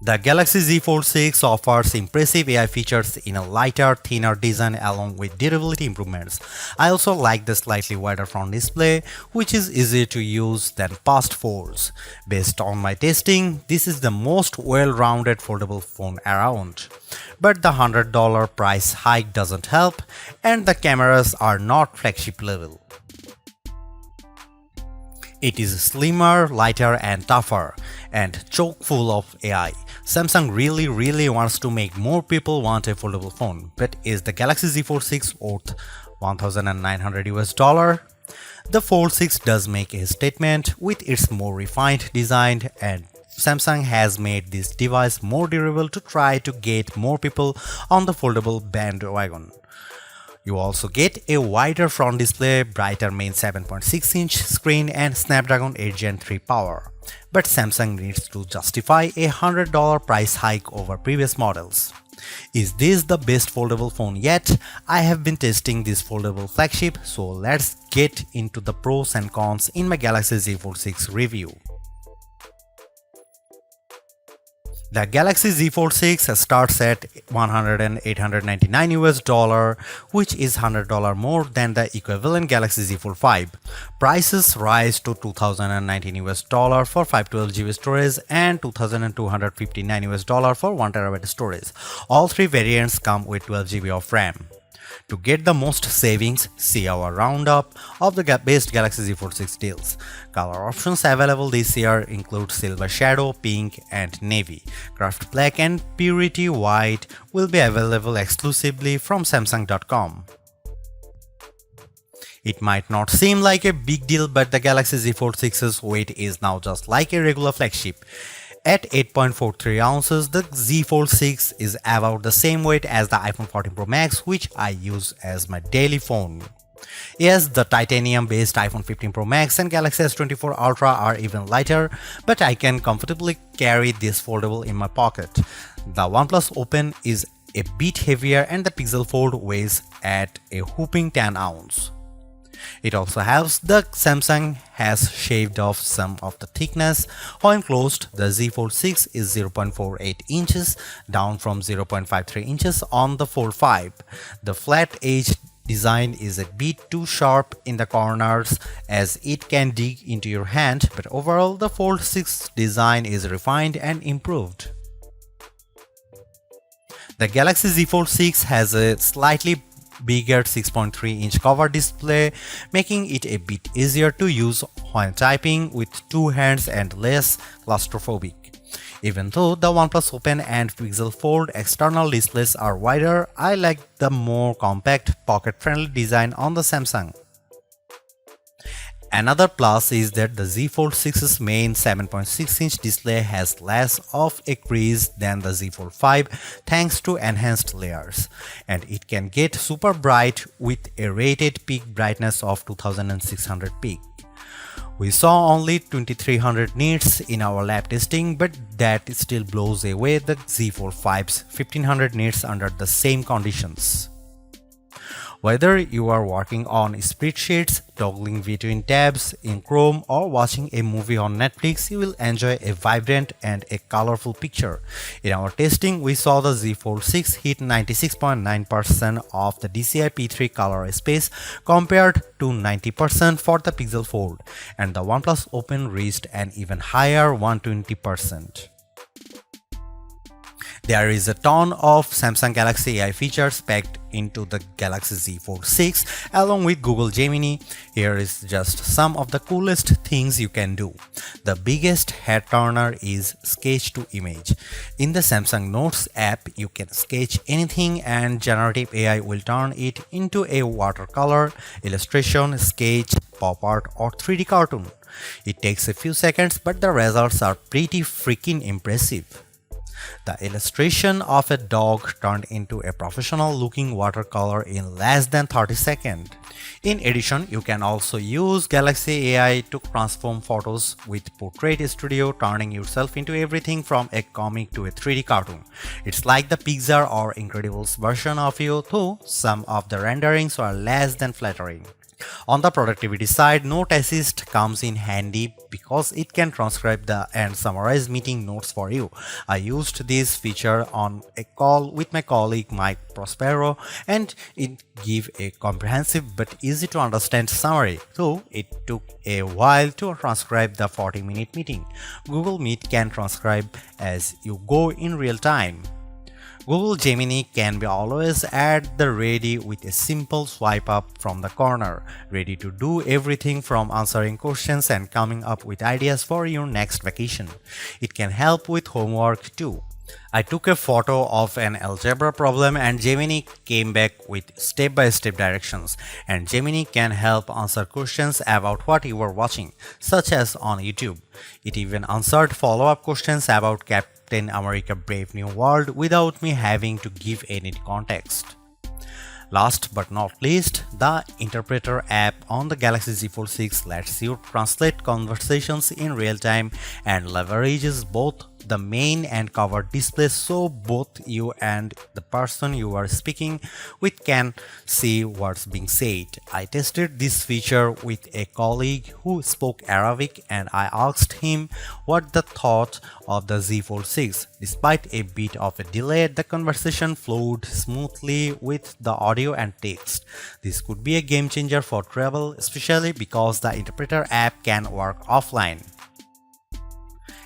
The Galaxy Z Fold 6 offers impressive AI features in a lighter, thinner design along with durability improvements. I also like the slightly wider front display, which is easier to use than past folds. Based on my testing, this is the most well-rounded foldable phone around. But the $100 price hike doesn't help, and the cameras are not flagship level. It is slimmer, lighter and tougher, and chock full of AI. Samsung really wants to make more people want a foldable phone, but is the Galaxy Z Fold 6 worth $1,900? The Fold 6 does make a statement with its more refined design, and Samsung has made this device more durable to try to get more people on the foldable bandwagon. You also get a wider front display, brighter main 7.6-inch screen and Snapdragon 8 Gen 3 power. But Samsung needs to justify a $100 price hike over previous models. Is this the best foldable phone yet? I have been testing this foldable flagship, so let's get into the pros and cons in my Galaxy Z Fold 6 review. The Galaxy Z Fold 6 starts at $899, which is $100 more than the equivalent Galaxy Z Fold 5. Prices rise to $2,019 for 512GB storage and $2,259 for 1TB storage. All three variants come with 12GB of RAM. To get the most savings, see our roundup of the best Galaxy Z Fold 6 deals. Color options available this year include Silver Shadow, Pink and Navy. Craft Black and Purity White will be available exclusively from Samsung.com. It might not seem like a big deal, but the Galaxy Z Fold 6's weight is now just like a regular flagship. At 8.43 ounces, the Z Fold 6 is about the same weight as the iPhone 14 Pro Max, which I use as my daily phone. Yes, the titanium-based iPhone 15 Pro Max and Galaxy S24 Ultra are even lighter, but I can comfortably carry this foldable in my pocket. The OnePlus Open is a bit heavier and the Pixel Fold weighs at a whopping 10 ounces. It also helps that Samsung has shaved off some of the thickness. When closed, the Z Fold 6 is 0.48 inches, down from 0.53 inches on the Fold 5. The flat edge design is a bit too sharp in the corners as it can dig into your hand, but overall the Fold 6 design is refined and improved. The Galaxy Z Fold 6 has a slightly bigger 6.3-inch cover display, making it a bit easier to use when typing with two hands and less claustrophobic. Even though the OnePlus Open and Pixel Fold external displays are wider, I like the more compact, pocket-friendly design on the Samsung. Another plus is that the Z Fold 6's main 7.6-inch display has less of a crease than the Z Fold 5 thanks to enhanced layers, and it can get super bright with a rated peak brightness of 2600 peak. We saw only 2300 nits in our lab testing, but that still blows away the Z Fold 5's 1500 nits under the same conditions. Whether you are working on spreadsheets, toggling between tabs in Chrome, or watching a movie on Netflix, you will enjoy a vibrant and a colorful picture. In our testing, we saw the Z Fold 6 hit 96.9% of the DCI P3 color space compared to 90% for the Pixel Fold, and the OnePlus Open reached an even higher 120%. There is a ton of Samsung Galaxy AI features packed into the Galaxy Z Fold 6 along with Google Gemini. Here is just some of the coolest things you can do. The biggest head turner is Sketch to Image. In the Samsung Notes app, you can sketch anything and generative AI will turn it into a watercolor, illustration, sketch, pop art or 3D cartoon. It takes a few seconds, but the results are pretty freaking impressive. The illustration of a dog turned into a professional-looking watercolor in less than 30 seconds. In addition, you can also use Galaxy AI to transform photos with Portrait Studio, turning yourself into everything from a comic to a 3D cartoon. It's like the Pixar or Incredibles version of you, though some of the renderings are less than flattering. On the productivity side, Note Assist comes in handy because it can transcribe and summarize meeting notes for you. I used this feature on a call with my colleague Mike Prospero, and it gave a comprehensive but easy to understand summary, though it took a while to transcribe the 40-minute meeting. Google Meet can transcribe as you go in real time. Google Gemini can be always at the ready with a simple swipe up from the corner, ready to do everything from answering questions and coming up with ideas for your next vacation. It can help with homework too. I took a photo of an algebra problem and Gemini came back with step-by-step directions, and Gemini can help answer questions about what you were watching, such as on YouTube. It even answered follow-up questions about Captain America Brave New World without me having to give any context. Last but not least, the Interpreter app on the Galaxy Z Fold 6 lets you translate conversations in real time and leverages both the main and cover displays so both you and the person you are speaking with can see what's being said. I tested this feature with a colleague who spoke Arabic and I asked him what the thought of the Z Fold 6. Despite a bit of a delay, the conversation flowed smoothly with the audio and text. This could be a game changer for travel, especially because the Interpreter app can work offline.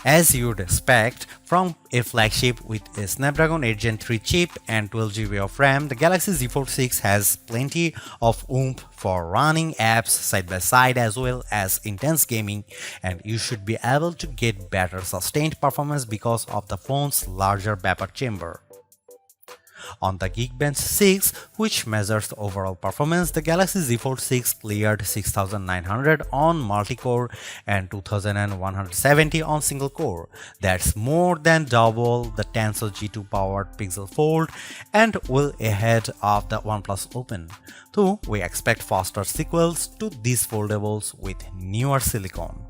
As you'd expect from a flagship with a Snapdragon 8 Gen 3 chip and 12GB of RAM, the Galaxy Z Fold 6 has plenty of oomph for running apps side by side as well as intense gaming, and you should be able to get better sustained performance because of the phone's larger vapor chamber. On the Geekbench 6, which measures overall performance, the Galaxy Z Fold 6 cleared 6900 on multi-core and 2170 on single-core. That's more than double the Tensor G2 powered Pixel Fold and well ahead of the OnePlus Open. Though we expect faster sequels to these foldables with newer silicon.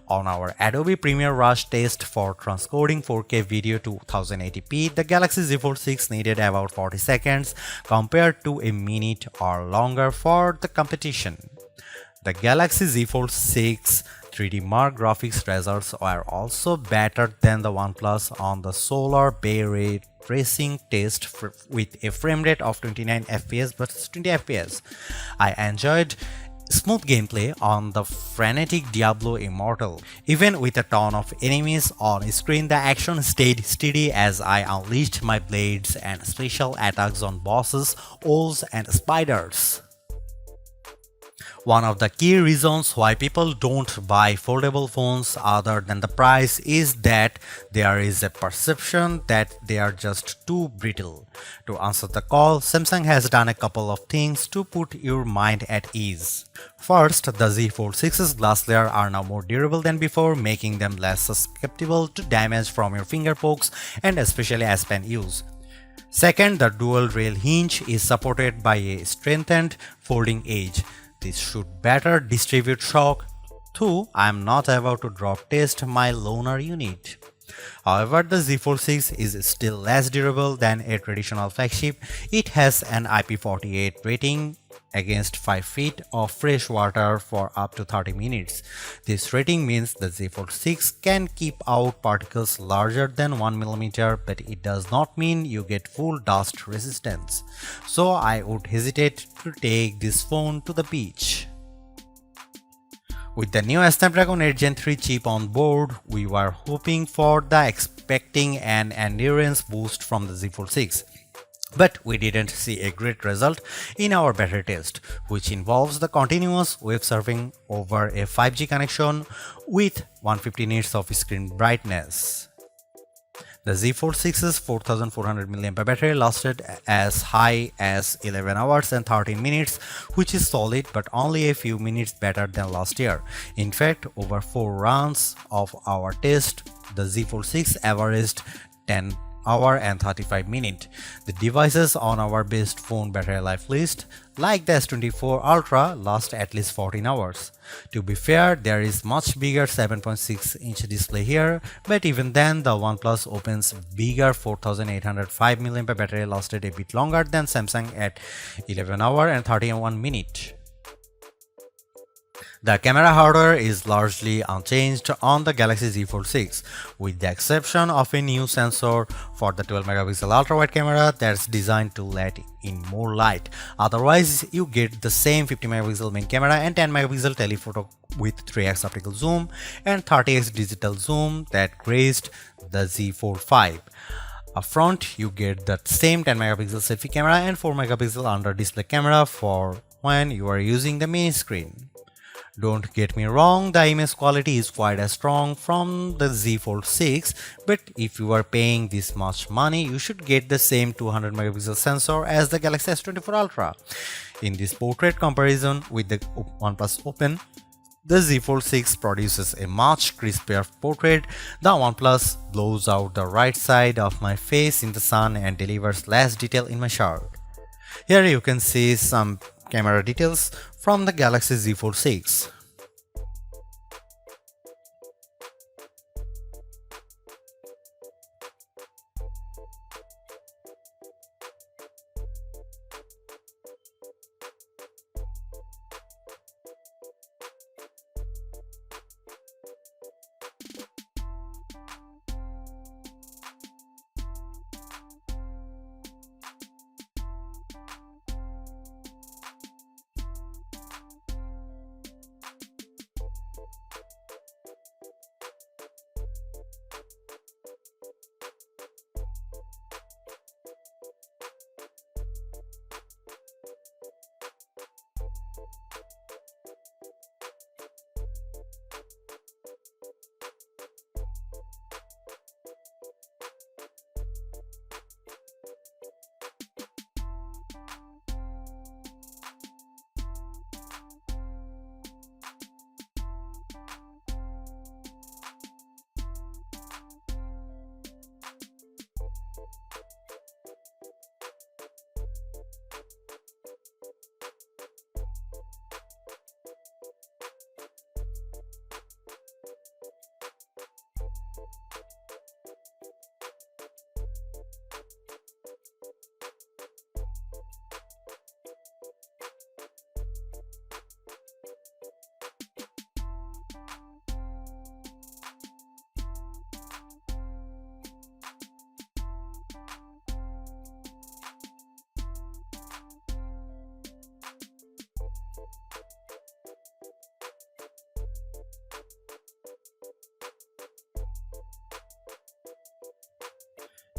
On our Adobe Premiere Rush test for transcoding 4K video to 1080p, the Galaxy Z Fold 6 needed about 40 seconds compared to a minute or longer for the competition. The Galaxy Z Fold 6 3D Mark graphics results are also better than the OnePlus on the Solar Bay Ray tracing test with a frame rate of 29 fps versus 20 fps. I enjoyed smooth gameplay on the frenetic Diablo Immortal. Even with a ton of enemies on screen, the action stayed steady as I unleashed my blades and special attacks on bosses, owls and spiders. One of the key reasons why people don't buy foldable phones other than the price is that there is a perception that they are just too brittle. To answer the call, Samsung has done a couple of things to put your mind at ease. First, the Z Fold 6's glass layer are now more durable than before, making them less susceptible to damage from your finger pokes and especially as pen use. Second, the dual rail hinge is supported by a strengthened folding edge. This should better distribute shock, though I am not about to drop test my loaner unit. However, the Z Fold 6 is still less durable than a traditional flagship. It has an IP48 rating against 5 feet of fresh water for up to 30 minutes. This rating means the Z Fold 6 can keep out particles larger than 1mm, but it does not mean you get full dust resistance. So I would hesitate to take this phone to the beach. With the new Snapdragon 8 Gen 3 chip on board, we were hoping for the expecting an endurance boost from the Z Fold 6. But we didn't see a great result in our battery test, which involves the continuous web surfing over a 5G connection with 150 nits of screen brightness. The Z Fold 6's 4400 mAh battery lasted as high as 11 hours and 13 minutes, which is solid but only a few minutes better than last year. In fact, over 4 rounds of our test, the Z Fold 6 averaged 10 hour and 35 minutes. The devices on our best phone battery life list, like the S24 Ultra, last at least 14 hours. To be fair, there is much bigger 7.6-inch display here, but even then the OnePlus Open's bigger 4805 mAh battery lasted a bit longer than Samsung at 11 hour and 31 minutes. The camera hardware is largely unchanged on the Galaxy Z Fold 6, with the exception of a new sensor for the 12 megapixel ultra-wide camera that's designed to let in more light. Otherwise, you get the same 50 megapixel main camera and 10 megapixel telephoto with 3x optical zoom and 30x digital zoom that graced the Z Fold 5. Up front, you get the same 10 megapixel selfie camera and 4 megapixel under display camera for when you are using the mini screen. Don't get me wrong, the image quality is quite as strong from the Z Fold 6, but if you are paying this much money, you should get the same 200 megapixel sensor as the Galaxy S24 Ultra. In this portrait comparison with the OnePlus Open, the Z Fold 6 produces a much crispier portrait. The OnePlus blows out the right side of my face in the sun and delivers less detail in my shirt. Here you can see some camera details from the Galaxy Z Fold 6.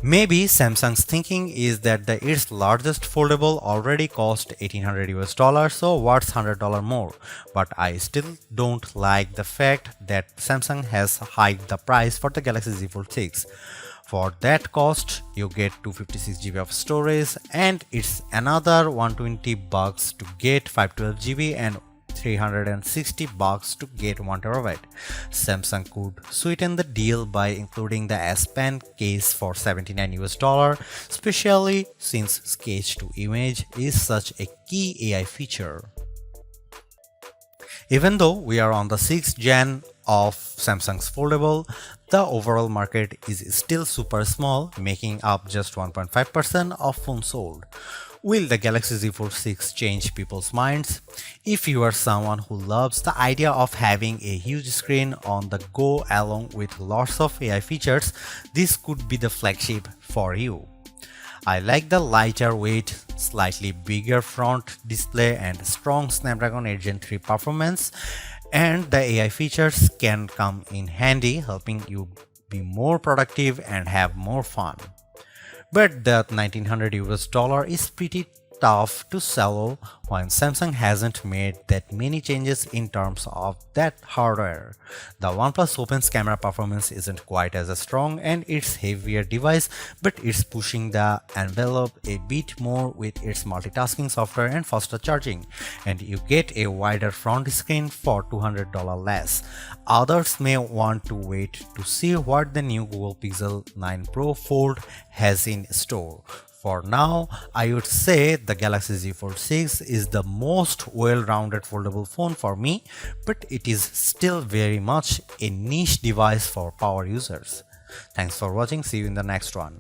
Maybe Samsung's thinking is that its largest foldable already cost $1800 so what's $100 more? But I still don't like the fact that Samsung has hiked the price for the Galaxy Z Fold 6. For that cost, you get 256 GB of storage and it's another $120 to get 512 GB and $360 to get 1 terabyte. Samsung could sweeten the deal by including the S Pen case for $79, especially since sketch to image is such a key AI feature. Even though we are on the 6th gen of Samsung's foldable, the overall market is still super small, making up just 1.5% of phones sold. Will the Galaxy Z Fold 6 change people's minds? If you are someone who loves the idea of having a huge screen on the go along with lots of AI features, this could be the flagship for you. I like the lighter weight, slightly bigger front display and strong Snapdragon 8 Gen 3 performance, and the AI features can come in handy, helping you be more productive and have more fun. But that $1900 is pretty tough to swallow when Samsung hasn't made that many changes in terms of that hardware. The OnePlus Open's camera performance isn't quite as strong and it's heavier device, but it's pushing the envelope a bit more with its multitasking software and faster charging, and you get a wider front screen for $200 less. Others may want to wait to see what the new Google Pixel 9 Pro Fold has in store. For now, I would say the Galaxy Z Fold 6 is the most well-rounded foldable phone for me, but it is still very much a niche device for power users. Thanks for watching, see you in the next one.